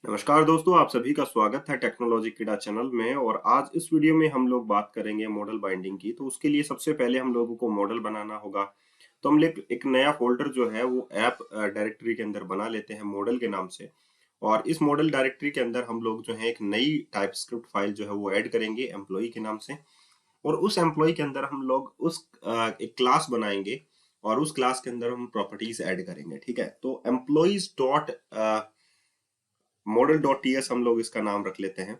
नमस्कार दोस्तों, आप सभी का स्वागत है टेक्नोलॉजी किडा चैनल में। और आज इस वीडियो में हम लोग बात करेंगे मॉडल बाइंडिंग की। तो उसके लिए सबसे पहले हम लोगों को मॉडल बनाना होगा। तो हम एक नया फोल्डर जो है वो ऐप डायरेक्टरी के अंदर बना लेते हैं मॉडल के नाम से। और इस मॉडल डायरेक्टरी के अंदर हम लोग जो है एक नई टाइपस्क्रिप्ट फाइल जो है वो ऐड करेंगे एम्प्लॉय के नाम से। और उस एम्प्लॉय के अंदर हम लोग एक क्लास बनाएंगे और उस क्लास के अंदर हम प्रॉपर्टीज ऐड करेंगे। ठीक है, तो employees dot model dot TS हम लोग इसका नाम रख लेते हैं।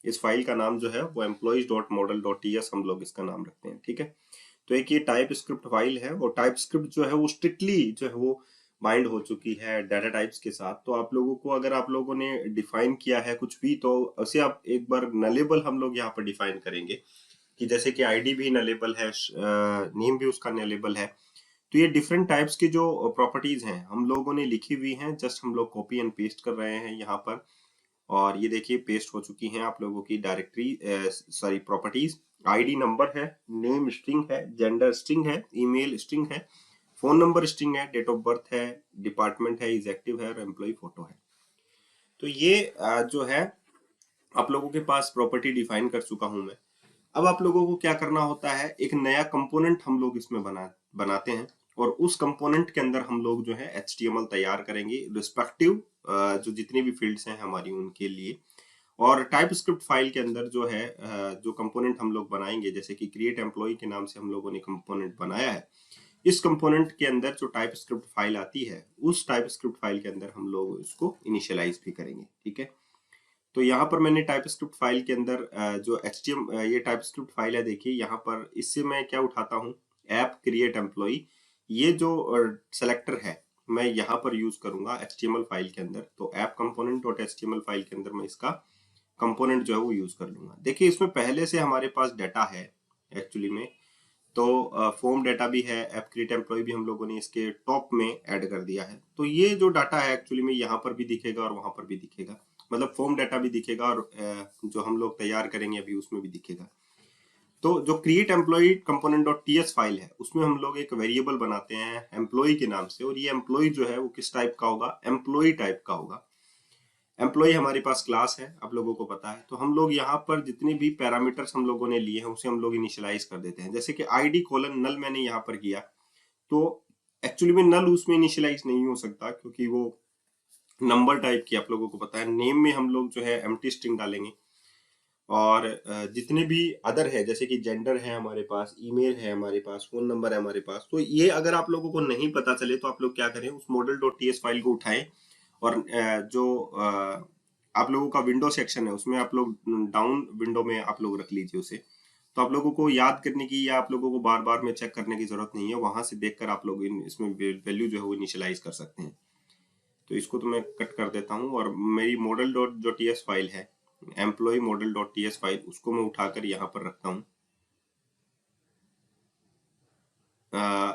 इस फाइल का नाम जो है वो employees dot model dot TS हम लोग इसका नाम रखते हैं। ठीक है, तो एक ये टाइप स्क्रिप्ट फाइल है और टाइप स्क्रिप्ट जो है वो स्ट्रिक्टली जो है वो बाइंड हो चुकी है डाटा टाइप्स के साथ। तो आप लोगों को अगर आप लोगों ने डिफाइन किया है कुछ भी तो उसे आप एक बार नलेबल हम लोग यहाँ पर डिफाइन करेंगे कि जैसे कि आईडी भी नलेबल है, नेम भी उसका नलेबल है। तो ये डिफरेंट टाइप्स की जो प्रॉपर्टीज हैं हम लोगों ने लिखी हुई हैं, जस्ट हम लोग कॉपी एंड पेस्ट कर रहे हैं यहाँ पर। और ये देखिए पेस्ट हो चुकी हैं आप लोगों की directory sorry properties. ID number है, नेम स्ट्रिंग है, जेंडर स्ट्रिंग है, ईमेल स्ट्रिंग है, फोन नंबर स्ट्रिंग है, डेट ऑफ बर्थ है, डिपार्टमेंट है, इजेक्टिव है और एम्प्लॉय फोटो है। तो ये जो है आप लोगों के पास प्रॉपर्टी डिफाइन कर चुका हूं मैं। अब आप लोगों को क्या करना होता है, एक नया कंपोनेंट हम लोग इसमें बनाते हैं और उस कंपोनेंट के अंदर हम लोग जो है HTML तैयार करेंगे रिस्पेक्टिव जो जितनी भी फील्ड्स हैं हमारी उनके लिए। और टाइप स्क्रिप्ट फाइल के अंदर जो है जो कंपोनेंट हम लोग बनाएंगे, जैसे कि क्रिएट एम्प्लॉय के नाम से हम लोगों ने कंपोनेंट बनाया है। इस कंपोनेंट के अंदर जो टाइप स्क्रिप्ट फाइल आती है उस टाइप स्क्रिप्ट फाइल के अंदर हम लोग इसको इनिशियलाइज भी करेंगे। ठीक है, तो यहाँ पर मैंने टाइपस्क्रिप्ट फाइल के अंदर जो ये टाइपस्क्रिप्ट फाइल है, देखिए यहाँ पर इससे मैं क्या उठाता हूँ, ऐप क्रिएट एम्प्लॉय। ये जो सेलेक्टर है मैं यहाँ पर यूज करूंगा HTML फाइल के अंदर। तो app component dot HTML file के अंदर मैं इसका कंपोनेंट जो है वो यूज कर लूंगा। देखिए इसमें पहले से हमारे पास डाटा है एक्चुअली में। तो फॉर्म डाटा भी है, ऐप क्रिएट एम्प्लॉय भी हम लोगों ने इसके टॉप में ऐड कर दिया है। तो ये जो डाटा है एक्चुअली में यहाँ पर भी दिखेगा और वहां पर भी दिखेगा, मतलब फॉर्म डाटा भी दिखेगा और जो हम लोग तैयार करेंगे अभी उसमें भी दिखेगा। तो जो create employee component dot TS file है उसमें हम लोग एक वेरिएबल बनाते हैं एम्प्लॉय के नाम से। और ये एम्प्लॉय जो है वो किस टाइप का होगा, एम्प्लॉय टाइप का होगा। एम्प्लॉय हमारे पास क्लास है, आप लोगों को पता है। तो हम लोग यहाँ पर जितने भी पैरामीटर्स हम लोगों ने लिए हैं उसे हम लोग इनिशियलाइज कर देते हैं। जैसे कि आईडी कॉलन नल मैंने यहाँ पर किया, तो एक्चुअली में नल उसमें इनिशियलाइज नहीं हो सकता क्योंकि वो नंबर टाइप की आप लोगों को पता है। नेम में हम लोग जो है एम्प्टी स्ट्रिंग डालेंगे। और जितने भी अदर है जैसे कि जेंडर है हमारे पास, ईमेल है हमारे पास, फोन नंबर है हमारे पास। तो ये अगर आप लोगों को नहीं पता चले तो आप लोग क्या करें, उस मॉडल डॉट टीएस फाइल को उठाएं और जो आप लोगों का विंडो सेक्शन है उसमें आप लोग डाउन विंडो में आप लोग रख लीजिए उसे। तो आप लोगों को याद करने की या आप लोगों को बार बार में चेक करने की जरूरत नहीं है, वहां से देखकर आप लोग इसमें वैल्यू जो है वो इनिशियलाइज कर सकते हैं। तो इसको तो मैं कट कर देता हूँ और मेरी मॉडल डॉट जो टीएस फाइल है, employee model dot TS file, उसको मैं उठाकर यहाँ पर रखता हूँ।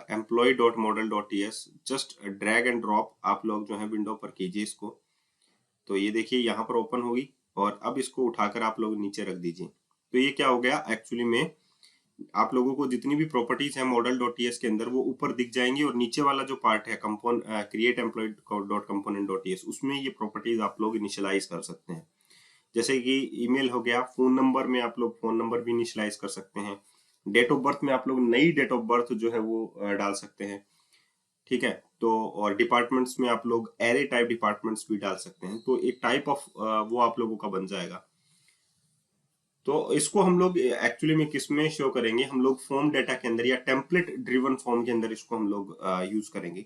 Employee dot model dot TS, just drag and drop आप लोग जो है विंडो पर कीजिए इसको। तो ये देखिए यहाँ पर ओपन होगी और अब इसको उठाकर आप लोग नीचे रख दीजिए। तो ये क्या हो गया, एक्चुअली में आप लोगों को जितनी भी प्रॉपर्टीज है मॉडल डॉट टीएस के अंदर वो ऊपर दिख जाएंगी और नीचे वाला जो पार्ट है कंपोन create employ dot component dot TS उसमें ये प्रॉपर्टीज आप लोग इनिशियलाइज कर सकते हैं। जैसे कि ईमेल हो गया, फोन नंबर में आप लोग फोन नंबर भी इनिशियलाइज कर सकते हैं। डेट ऑफ बर्थ में आप लोग नई डेट ऑफ बर्थ जो है वो डाल सकते हैं। ठीक है, तो और डिपार्टमेंट्स में आप लोग एरे टाइप डिपार्टमेंट्स भी डाल सकते हैं। तो एक टाइप ऑफ वो आप लोगों का बन जाएगा। तो इसको हम लोग एक्चुअली में किस में शो करेंगे, हम लोग फॉर्म डेटा के अंदर या टेम्पलेट ड्रिवन फॉर्म के अंदर इसको हम लोग यूज करेंगे।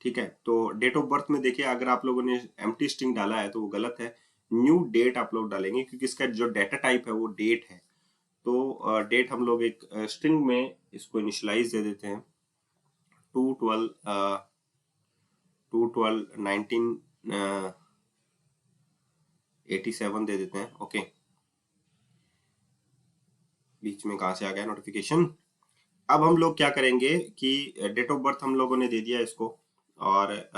ठीक है, तो डेट ऑफ बर्थ में देखिए अगर आप लोगों ने एम्प्टी स्ट्रिंग डाला है तो वो गलत है। न्यू डेट आप लोग डालेंगे क्योंकि इसका जो डेटा टाइप है वो डेट है। तो डेट हम लोग एक स्ट्रिंग में इसको इनिशियलाइज दे देते हैं, 2/12/1987 दे देते हैं। ओके, बीच में कहाँ से आ गया नोटिफिकेशन। अब हम लोग क्या करेंगे कि डेट ऑफ बर्थ हम लोगों ने दे दिया इसको और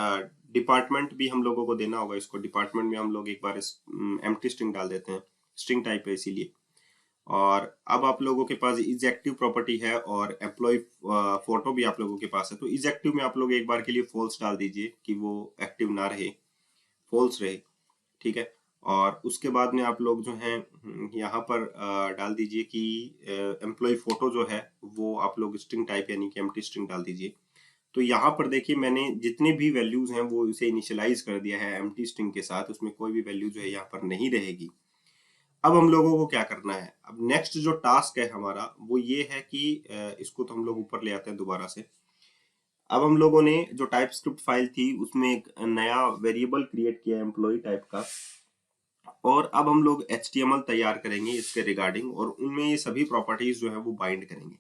डिपार्टमेंट भी हम लोगों को देना होगा इसको। डिपार्टमेंट में हम लोग एक बार एम्प्टी स्ट्रिंग डाल देते हैं, स्ट्रिंग टाइप है इसीलिए। और अब आप लोगों के पास इजेक्टिव प्रॉपर्टी है और एम्प्लॉय फोटो भी आप लोगों के पास है। तो इजेक्टिव में आप लोग एक बार के लिए फॉल्स डाल दीजिए कि वो एक्टिव ना रहे, फॉल्स रहे। ठीक है। और उसके बाद में आप लोग जो हैं यहाँ पर डाल दीजिए कि एम्प्लॉय फोटो जो है वो आप लोग स्ट्रिंग टाइप यानी कि एम्प्टी स्ट्रिंग डाल दीजिए। तो यहाँ पर देखिए मैंने जितने भी वैल्यूज हैं वो इसे इनिशियलाइज कर दिया है एम्प्टी स्ट्रिंग के साथ, उसमें कोई भी वैल्यू जो है यहाँ पर नहीं रहेगी। अब हम लोगों को क्या करना है, अब नेक्स्ट जो टास्क है हमारा वो ये है कि इसको तो हम लोग ऊपर ले आते हैं दोबारा से। अब हम लोगों ने जो टाइप स्क्रिप्ट फाइल थी उसमें एक नया वेरिएबल क्रिएट किया एम्प्लॉय टाइप का, और अब हम लोग HTML तैयार करेंगे इसके रिगार्डिंग, और उनमें ये सभी प्रॉपर्टीज जो है वो बाइंड करेंगे।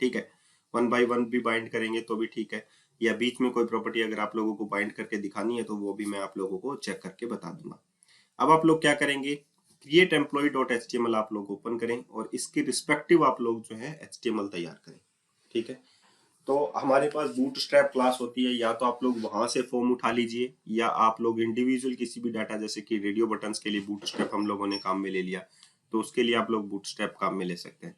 ठीक है, वन बाय वन भी बाइंड करेंगे तो भी ठीक है, या बीच में कोई प्रॉपर्टी अगर आप लोगों को बाइंड करके दिखानी है तो वो भी मैं आप लोगों को चेक करके बता दूंगा। अब आप लोग क्या करेंगे, क्रिएट एम्प्लॉय डॉट HTML आप लोग ओपन करें और इसके रिस्पेक्टिव आप लोग जो है HTML तैयार करें। ठीक है, तो हमारे पास बूटस्ट्रैप क्लास होती है, या तो आप लोग वहां से फॉर्म उठा लीजिए, या आप लोग इंडिविजुअल किसी भी डाटा, जैसे कि रेडियो बटन्स के लिए बूटस्ट्रैप हम लोगों ने काम में ले लिया, तो उसके लिए आप लोग बूटस्ट्रैप काम में ले सकते हैं।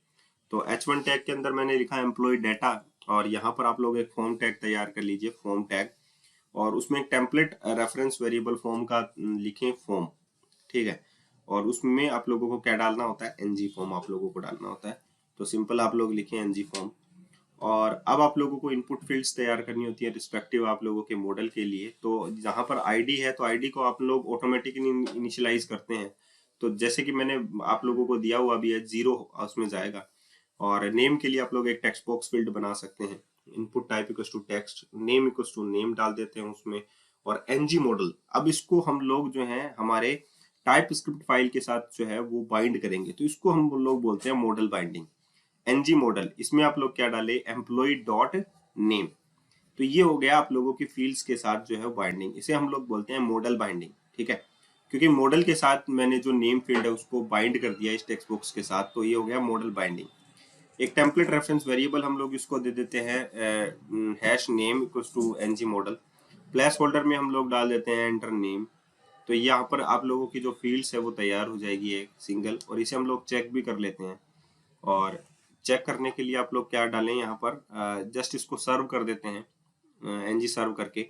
तो H1 टैग के अंदर मैंने लिखा एम्प्लॉय डाटा, और यहाँ पर आप लोग एक फॉर्म टैग तैयार कर लीजिए, फॉर्म टैग, और उसमें एक टेम्पलेट रेफरेंस वेरिएबल फॉर्म का लिखें फॉर्म। ठीक है, और उसमें आप लोगों को क्या डालना होता है, ng फॉर्म आप लोगों को डालना होता है। तो सिंपल आप लोग लिखें ng फॉर्म, और अब आप लोगों को इनपुट फील्ड्स तैयार करनी होती है रिस्पेक्टिव आप लोगों के मॉडल के लिए। तो जहां पर आईडी है तो आईडी को आप लोग ऑटोमेटिकली इनिशियलाइज करते हैं। तो जैसे कि मैंने आप लोगों को दिया हुआ भी है 0 उसमें जाएगा। और नेम के लिए आप लोग एक टेक्स्ट बॉक्स फील्ड बना सकते हैं, input type equals to text, name equals to name डाल देते हैं उसमें, और ng मॉडल। अब इसको हम लोग जो है हमारे टाइप स्क्रिप्ट फाइल के साथ जो है वो बाइंड करेंगे, तो इसको हम लोग बोलते हैं मॉडल बाइंडिंग। ng मॉडल, इसमें आप लोग क्या डाले, एम्प्लॉय डॉट नेम। तो ये हो गया आप लोगों की फील्ड्स के साथ जो है बाइंडिंग, इसे हम लोग बोलते हैं मॉडल बाइंडिंग। ठीक है, क्योंकि मॉडल के साथ मैंने जो नेम फील्ड है उसको बाइंड कर दिया इस टेक्स्ट बॉक्स के साथ, तो ये हो गया मॉडल बाइंडिंग। एक टेम्पलेट रेफरेंस वेरिएबल हम लोग इसको दे देते हैं hash name equals to ng model. Placeholder में हम लोग डाल देते हैं एंटर नेम। तो यहाँ पर आप लोगों की जो फील्ड्स है वो तैयार हो जाएगी एक सिंगल, और इसे हम लोग चेक भी कर लेते हैं। और चेक करने के लिए आप लोग क्या डालें, यहाँ पर जस्ट इसको सर्व कर देते हैं ng सर्व करके।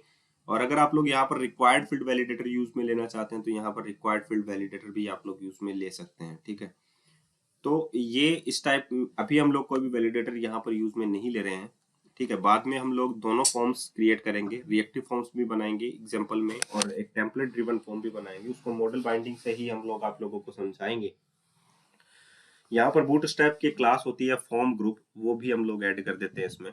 और अगर आप लोग यहाँ पर रिक्वायर्ड फील्ड वैलिडेटर यूज में लेना चाहते हैं तो यहाँ पर रिक्वायर्ड फील्ड वैलिडेटर भी आप लोग यूज में ले सकते हैं। ठीक है, तो ये इस टाइप, अभी हम लोग कोई भी वैलिडेटर यहाँ पर यूज में नहीं ले रहे हैं। ठीक है, बाद में हम लोग दोनों फॉर्म्स क्रिएट करेंगे, रिएक्टिव फॉर्म्स भी बनाएंगे एग्जांपल में, और एक टेम्पलेट ड्रिवन फॉर्म भी बनाएंगे, उसको मॉडल बाइंडिंग से ही हम लोग आप लोगों को समझाएंगे। यहाँ पर बूटस्ट्रैप की क्लास होती है फॉर्म ग्रुप, वो भी हम लोग ऐड कर देते हैं इसमें।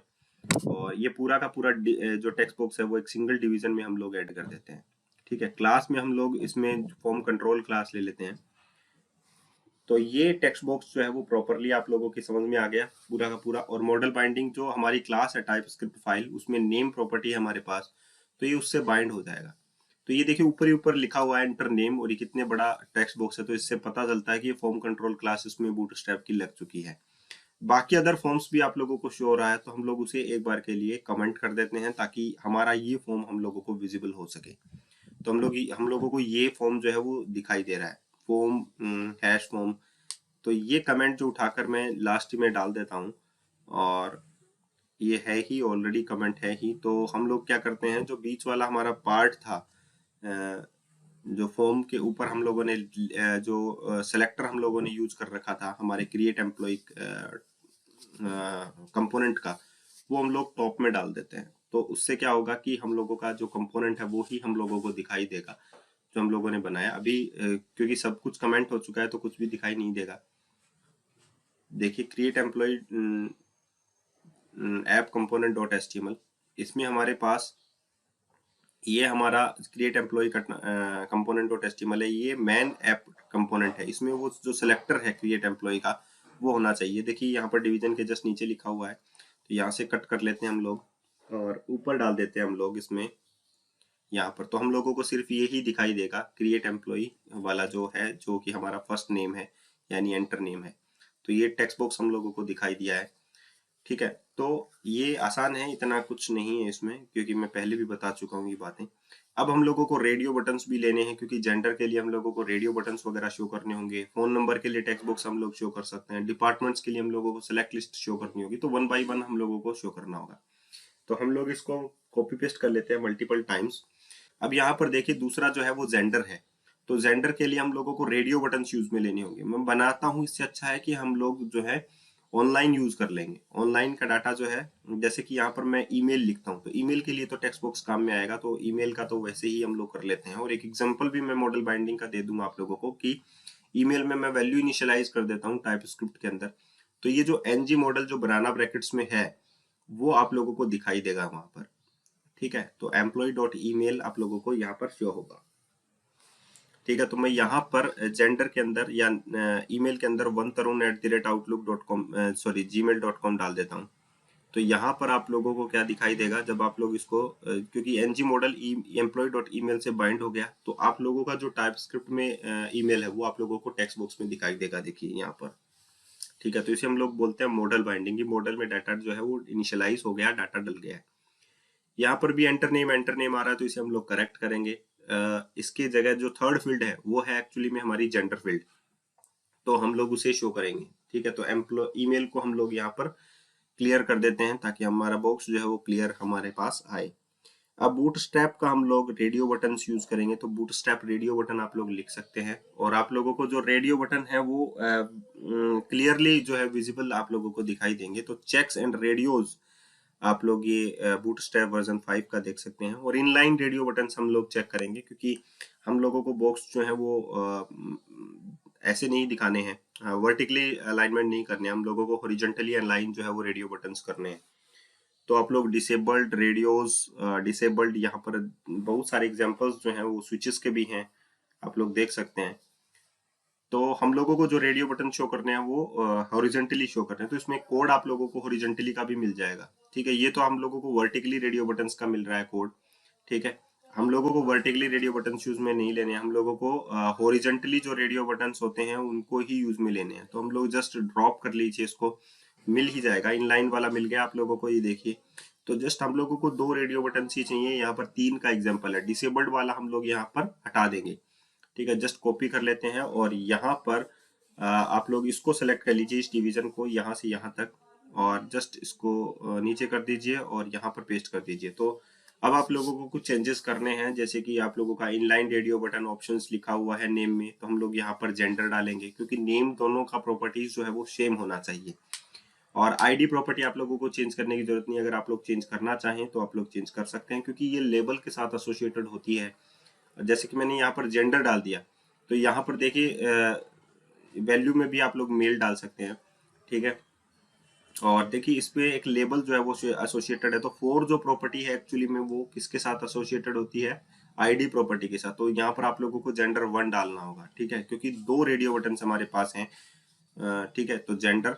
और ये पूरा का पूरा जो टेक्स्ट बॉक्स है वो एक सिंगल डिवीजन में हम लोग ऐड कर देते हैं। ठीक है, क्लास में हम लोग इसमें फॉर्म कंट्रोल क्लास ले लेते हैं। तो ये टेक्स्ट बॉक्स जो है वो प्रॉपरली आप लोगों की समझ में आ गया पूरा का पूरा। और मॉडल बाइंडिंग जो हमारी क्लास है टाइप स्क्रिप्ट फाइल, उसमें नेम प्रॉपर्टी है हमारे पास, तो ये उससे बाइंड हो जाएगा। तो ये देखिए ऊपर ही ऊपर लिखा हुआ है एंटर नेम, और ये कितने बड़ा टेक्स्ट बॉक्स है, तो इससे पता चलता है कि ये फॉर्म कंट्रोल क्लास इसमें बूटस्ट्रैप की लग चुकी है। बाकी अदर फॉर्म्स भी आप लोगों को शो हो रहा है, तो हम लोग उसे एक बार के लिए कमेंट कर देते हैं ताकि हमारा ये फॉर्म हम लोगों को विजिबल हो सके। तो हम लोगों को ये फॉर्म जो है वो दिखाई दे रहा है, फॉर्म हैश फॉर्म। तो ये कमेंट जो उठाकर मैं लास्ट में डाल देता हूँ, और ये है ही ऑलरेडी कमेंट है ही। तो हम लोग क्या करते हैं, जो बीच वाला हमारा पार्ट था, जो फॉर्म के ऊपर हम लोगों ने जो सेलेक्टर हम लोगों ने यूज कर रखा था हमारे क्रिएट एम्प्लॉय कंपोनेंट का, वो हम लोग टॉप में डाल देते हैं। तो उससे क्या होगा कि हम लोगों का जो कंपोनेंट है वो ही हम लोगों को दिखाई देगा जो हम लोगों ने बनाया अभी, क्योंकि सब कुछ कमेंट हो चुका है तो कुछ भी दिखाई नहीं देगा। देखिए create employee app component dot HTML, इसमें हमारे पास ये हमारा create employee component dot HTML है, ये मेन ऐप कंपोनेंट है। इसमें वो जो सिलेक्टर है क्रिएट एम्प्लॉय का वो होना चाहिए। देखिए यहाँ पर डिवीजन के जस्ट नीचे लिखा हुआ है, तो यहाँ से कट कर लेते हैं हम लोग और ऊपर डाल देते हैं हम लोग इसमें यहाँ पर। तो हम लोगों को सिर्फ ये ही दिखाई देगा क्रिएट एम्प्लॉय वाला जो है, जो कि हमारा फर्स्ट नेम है यानी एंटर नेम है। तो ये टेक्स्ट बॉक्स हम लोगों को दिखाई दिया है। ठीक है, तो ये आसान है, इतना कुछ नहीं है इसमें, क्योंकि मैं पहले भी बता चुका हूँ ये बातें। अब हम लोगों को रेडियो बटन्स भी लेने हैं, क्योंकि जेंडर के लिए हम लोगों को रेडियो बटन्स वगैरह शो करने होंगे। फोन नंबर के लिए टेक्स्ट बॉक्स हम लोग शो कर सकते हैं। डिपार्टमेंट्स के लिए हम लोगों को सेलेक्ट लिस्ट शो करनी होगी, तो 1 बाय 1 हम लोगों को शो करना होगा। तो हम लोग इसको कॉपी पेस्ट कर लेते हैं मल्टीपल टाइम्स। अब यहाँ पर देखिए दूसरा जो है वो जेंडर है। तो जेंडर के लिए हम लोगों को रेडियो बटन यूज में लेने होंगे। मैं बनाता हूँ, इससे अच्छा है कि हम लोग जो है ऑनलाइन यूज कर लेंगे। ऑनलाइन का डाटा जो है, जैसे कि यहाँ पर मैं ईमेल लिखता हूँ, तो ईमेल के लिए तो टेक्स्ट बॉक्स काम में आएगा, तो ईमेल का तो वैसे ही हम लोग कर लेते हैं। और एक एग्जांपल भी मैं मॉडल बाइंडिंग का दे दूंगा आप लोगों को कि ईमेल में मैं वैल्यू इनिशियलाइज कर देता हूँ टाइप स्क्रिप्ट के अंदर, तो ये जो एनजी मॉडल जो बनाना ब्रैकेट्स में है वो आप लोगों को दिखाई देगा वहां पर। ठीक है, तो एम्प्लॉय डॉट ईमेल आप लोगों को यहाँ पर शो होगा। ठीक है, तो मैं यहाँ पर जेंडर के अंदर या ईमेल के अंदर vantarun@outlook.com सॉरी gmail.com डाल देता हूँ। तो यहाँ पर आप लोगों को क्या दिखाई देगा जब आप लोग इसको क्योंकि NG model employee dot email से बाइंड हो गया, तो आप लोगों का जो टाइप स्क्रिप्ट में ईमेल है वो आप लोगों को टेक्स्ट बॉक्स में दिखाई देगा, देखिए यहाँ पर। ठीक है, तो इसे हम लोग बोलते हैं मॉडल बाइंडिंग। मॉडल में डाटा जो है वो इनिशियलाइज हो गया, डाटा डल गया है। यहाँ पर भी एंटर नेम आ रहा है, तो इसे हम लोग करेक्ट करेंगे। इसके जगह जो थर्ड फील्ड है वो है एक्चुअली में हमारी जेंडर फील्ड, तो हम लोग उसे शो करेंगे। ठीक है, तो एम्प्लॉय ईमेल को हम लोग यहाँ पर क्लियर कर देते हैं ताकि हमारा बॉक्स जो है वो क्लियर हमारे पास आए। अब बूटस्ट्रैप का हम लोग रेडियो बटन यूज करेंगे, तो बूटस्ट्रैप रेडियो बटन आप लोग लिख सकते हैं। और आप लोगों को जो रेडियो बटन है वो क्लियरली जो है विजिबल आप लोगों को दिखाई देंगे। तो चेक्स एंड रेडियोज आप लोग ये बूटस्ट्रैप वर्जन 5 का देख सकते हैं। और इनलाइन रेडियो बटन हम लोग चेक करेंगे, क्योंकि हम लोगों को बॉक्स जो है वो ऐसे नहीं दिखाने हैं, वर्टिकली अलाइनमेंट नहीं करने, हम लोगों को हॉरिजॉन्टली अलाइन जो है वो रेडियो बटन्स करने हैं। तो आप लोग डिसेबल्ड रेडियोज, डिसेबल्ड, यहाँ पर बहुत सारे एग्जांपल्स जो हैं वो स्विचेस के भी हैं, आप लोग देख सकते हैं। तो हम लोगों को जो रेडियो बटन शो करने हैं वो हॉरिजॉन्टली शो करने हैं, तो इसमें कोड आप लोगों को हॉरिजॉन्टली का भी मिल जाएगा। ठीक है, ये तो हम लोगों को वर्टिकली रेडियो बटन्स का मिल रहा है कोड। ठीक है, हम लोगों को वर्टिकली रेडियो बटन यूज में नहीं लेने हैं, हम लोगों को हॉरिजॉन्टली जो रेडियो बटन्स होते हैं उनको ही यूज में लेने हैं। तो हम लोग जस्ट ड्रॉप कर लीजिए, इसको मिल ही जाएगा। इनलाइन वाला मिल गया आप लोगों को, ये देखिए। तो जस्ट हम लोगों को 2 रेडियो बटन ही चाहिए, यहाँ पर 3 का एग्जाम्पल है। डिसेबल्ड वाला हम लोग यहाँ पर हटा देंगे। ठीक है, जस्ट कॉपी कर लेते हैं और यहाँ पर आप लोग इसको सेलेक्ट कर लीजिए, इस डिवीजन को यहाँ से यहाँ तक, और जस्ट इसको नीचे कर दीजिए और यहाँ पर पेस्ट कर दीजिए। तो अब आप लोगों को कुछ चेंजेस करने हैं, जैसे कि आप लोगों का इनलाइन रेडियो बटन ऑप्शंस लिखा हुआ है नेम में, तो हम लोग यहाँ पर जेंडर डालेंगे, क्योंकि नेम दोनों का प्रॉपर्टीज जो है वो सेम होना चाहिए। और आईडी प्रॉपर्टी आप लोगों को चेंज करने की जरूरत नहीं, अगर आप लोग चेंज करना चाहें तो आप लोग चेंज कर सकते हैं, क्योंकि ये लेबल के साथ एसोसिएटेड होती है। जैसे कि मैंने यहाँ पर जेंडर डाल दिया, तो यहाँ पर देखिए वैल्यू में भी आप लोग मेल डाल सकते हैं। ठीक है, और देखिए इस पे एक लेबल जो है वो एसोसिएटेड है, तो फोर जो प्रॉपर्टी है एक्चुअली में वो किसके साथ एसोसिएटेड होती है, आईडी प्रॉपर्टी के साथ। तो यहाँ पर आप लोगों को जेंडर 1 डालना होगा। ठीक है, क्योंकि 2 रेडियो बटन हमारे पास हैं। ठीक है, तो जेंडर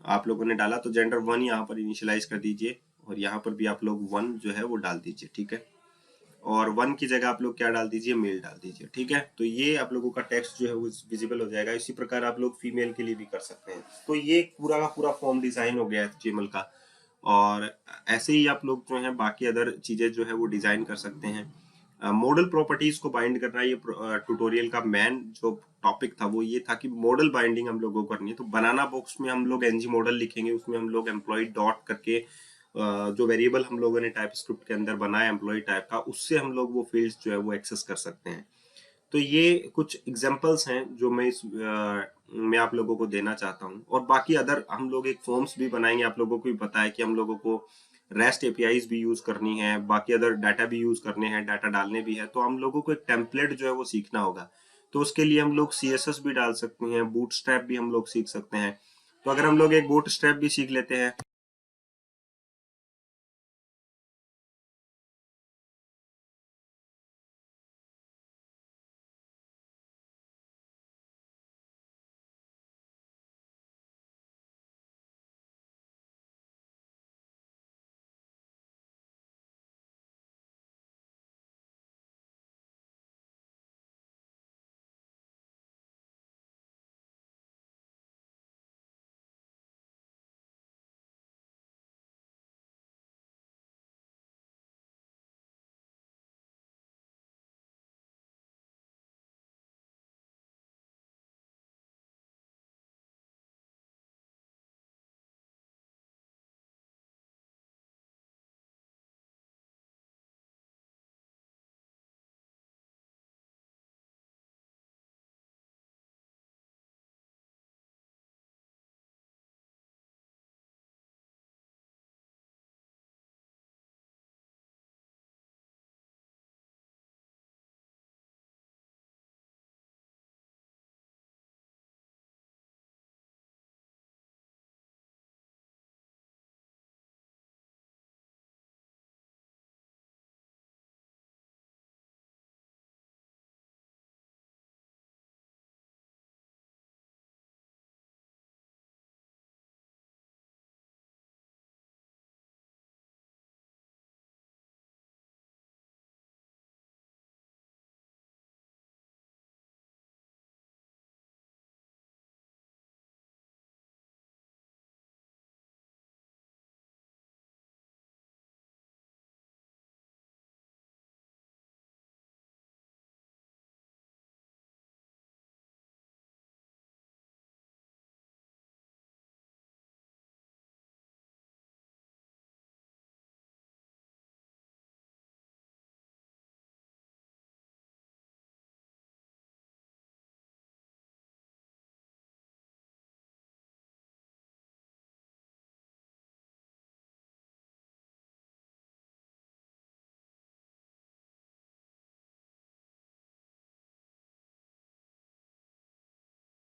आप लोगों ने डाला, तो जेंडर 1 यहाँ पर इनिशियलाइज कर दीजिए, और यहाँ पर भी आप लोग 1 जो है वो डाल दीजिए। ठीक है, और 1 की जगह आप लोग क्या डाल दीजिए, मेल डाल दीजिए। ठीक है, तो ये आप लोगों का टेक्स्ट जो है वो विजिबल हो जाएगा। इसी प्रकार आप लोग फीमेल के लिए भी कर सकते हैं। तो ये पूरा का पूरा फॉर्म डिजाइन हो गया है HTML का, और ऐसे ही आप लोग जो है बाकी अदर चीजें जो है वो डिजाइन कर सकते हैं। मॉडल प्रॉपर्टीज को बाइंड करना, ये ट्यूटोरियल का मेन जो टॉपिक था वो ये था कि मॉडल बाइंडिंग हम लोगों को करनी है। तो बनाना बॉक्स में हम लोग एनजी मॉडल लिखेंगे, उसमें हम लोग एम्प्लॉय डॉट करके जो वेरिएबल हम लोगों ने टाइप स्क्रिप्ट के अंदर बनाया एम्प्लॉय टाइप का, उससे हम लोग वो फील्ड्स जो है वो एक्सेस कर सकते हैं। तो ये कुछ एग्जांपल्स हैं जो मैं इस मैं आप लोगों को देना चाहता हूँ। और बाकी अदर हम लोग एक फॉर्म्स भी बनाएंगे, आप लोगों को भी पता है कि हम लोगों को रेस्ट एपीआईज भी यूज करनी है, बाकी अदर डाटा भी यूज करने हैं, डाटा डालने भी है। तो हम लोगों को एक टेम्पलेट जो है वो सीखना होगा, तो उसके लिए हम लोग CSS भी डाल सकते हैं, बूटस्ट्रैप भी हम लोग सीख सकते हैं। तो अगर हम लोग एक बूटस्ट्रैप भी सीख लेते हैं